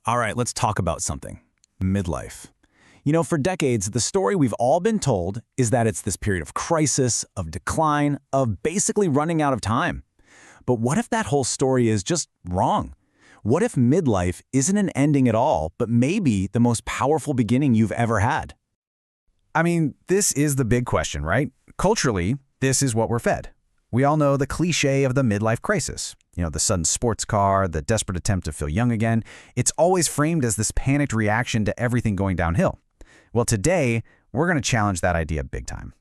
All right, let's talk about something. Midlife. For decades, the story we've all been told is that it's this period of crisis, of decline, of basically running out of time. But what if that whole story is just wrong? What if midlife isn't an ending at all, but maybe the most powerful beginning you've ever had? I mean, this is the big question, right? Culturally, this is what we're fed. We all know the cliche of the midlife crisis. The sudden sports car, the desperate attempt to feel young again. It's always framed as this panicked reaction to everything going downhill. Well, today, we're going to challenge that idea big time.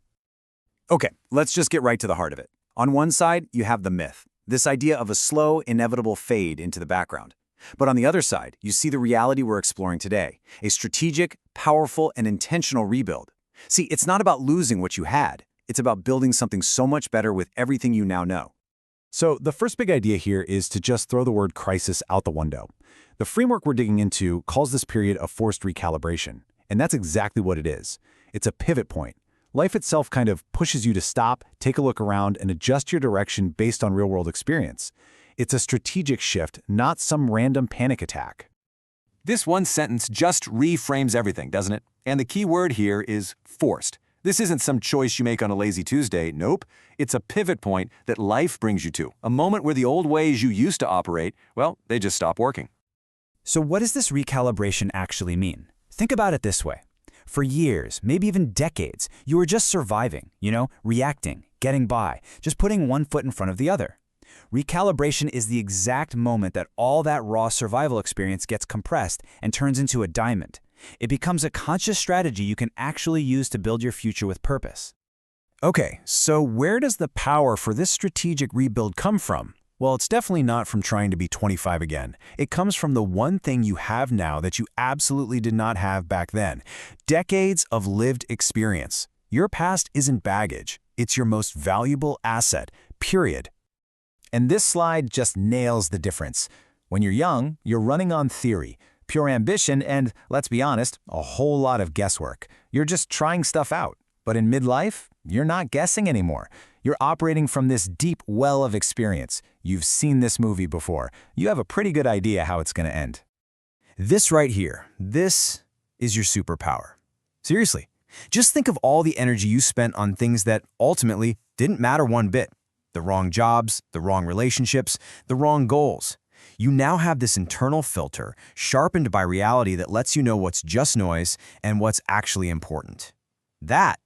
Okay, let's just get right to the heart of it. On one side, you have the myth, this idea of a slow, inevitable fade into the background. But on the other side, you see the reality we're exploring today, a strategic, powerful, and intentional rebuild. See, it's not about losing what you had. It's about building something so much better with everything you now know. So the first big idea here is to just throw the word crisis out the window. The framework we're digging into calls this period a forced recalibration, and that's exactly what it is. It's a pivot point. Life itself kind of pushes you to stop, take a look around, and adjust your direction based on real-world experience. It's a strategic shift, not some random panic attack. This one sentence just reframes everything, doesn't it? And the key word here is forced. This isn't some choice you make on a lazy Tuesday. Nope. It's a pivot point that life brings you to. A moment where the old ways you used to operate, well, they just stop working. So what does this recalibration actually mean? Think about it this way. For years, maybe even decades, you were just surviving, reacting, getting by, just putting one foot in front of the other. Recalibration is the exact moment that all that raw survival experience gets compressed and turns into a diamond. It becomes a conscious strategy you can actually use to build your future with purpose. Okay, so where does the power for this strategic rebuild come from? Well, it's definitely not from trying to be 25 again. It comes from the one thing you have now that you absolutely did not have back then. Decades of lived experience. Your past isn't baggage. It's your most valuable asset, period. And this slide just nails the difference. When you're young, you're running on theory, pure ambition, and, let's be honest, a whole lot of guesswork. You're just trying stuff out. But in midlife, you're not guessing anymore. You're operating from this deep well of experience. You've seen this movie before. You have a pretty good idea how it's going to end. This right here, this is your superpower. Seriously, just think of all the energy you spent on things that ultimately didn't matter one bit. The wrong jobs, the wrong relationships, the wrong goals. You now have this internal filter, sharpened by reality that lets you know what's just noise and what's actually important. That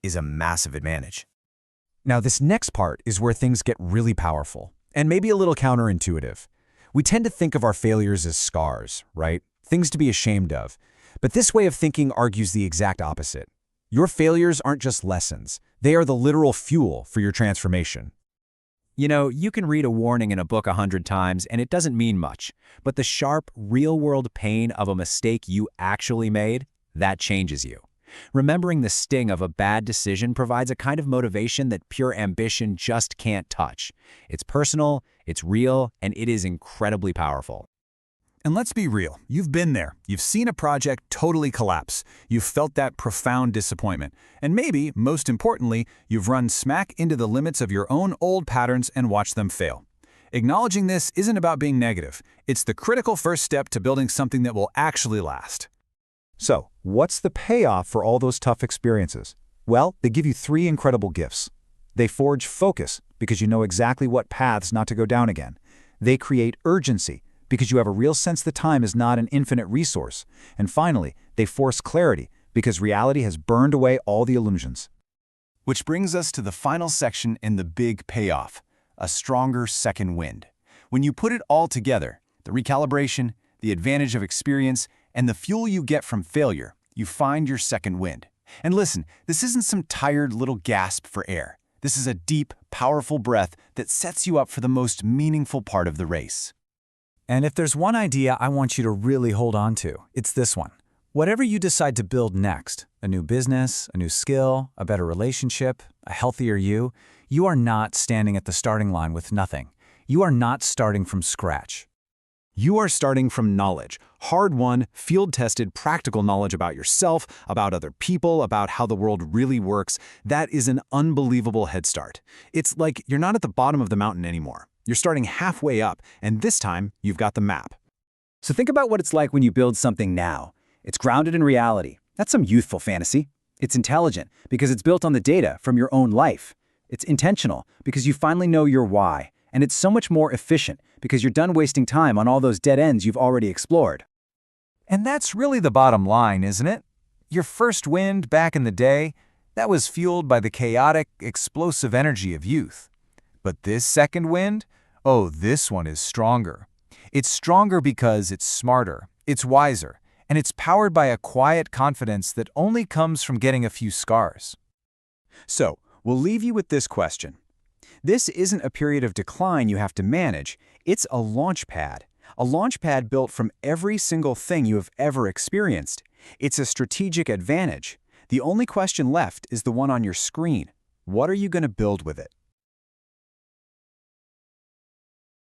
is a massive advantage. Now, this next part is where things get really powerful, and maybe a little counterintuitive. We tend to think of our failures as scars, right? Things to be ashamed of. But this way of thinking argues the exact opposite. Your failures aren't just lessons. They are the literal fuel for your transformation. You can read a warning in a book 100 times and it doesn't mean much, but the sharp, real-world pain of a mistake you actually made, that changes you. Remembering the sting of a bad decision provides a kind of motivation that pure ambition just can't touch. It's personal, it's real, and it is incredibly powerful. And let's be real, you've been there. You've seen a project totally collapse. You've felt that profound disappointment. And maybe, most importantly, you've run smack into the limits of your own old patterns and watched them fail. Acknowledging this isn't about being negative. It's the critical first step to building something that will actually last. So, what's the payoff for all those tough experiences? Well, they give you 3 incredible gifts. They forge focus, because you know exactly what paths not to go down again. They create urgency, because you have a real sense that time is not an infinite resource. And finally, they force clarity, because reality has burned away all the illusions. Which brings us to the final section in the big payoff, a stronger second wind. When you put it all together, the recalibration, the advantage of experience, and the fuel you get from failure, you find your second wind. And listen, this isn't some tired little gasp for air. This is a deep, powerful breath that sets you up for the most meaningful part of the race. And if there's one idea I want you to really hold on to, it's this one. Whatever you decide to build next, a new business, a new skill, a better relationship, a healthier you are not standing at the starting line with nothing. You are not starting from scratch. You are starting from knowledge, hard-won, field-tested, practical knowledge about yourself, about other people, about how the world really works. That is an unbelievable head start. It's like you're not at the bottom of the mountain anymore. You're starting halfway up, and this time, you've got the map. So think about what it's like when you build something now. It's grounded in reality. That's some youthful fantasy. It's intelligent because it's built on the data from your own life. It's intentional because you finally know your why. And it's so much more efficient because you're done wasting time on all those dead ends you've already explored. And that's really the bottom line, isn't it? Your first wind back in the day, that was fueled by the chaotic, explosive energy of youth. But this second wind? Oh, this one is stronger. It's stronger because it's smarter, it's wiser, and it's powered by a quiet confidence that only comes from getting a few scars. So, we'll leave you with this question. This isn't a period of decline you have to manage. It's a launch pad. A launch pad built from every single thing you have ever experienced. It's a strategic advantage. The only question left is the one on your screen. What are you going to build with it?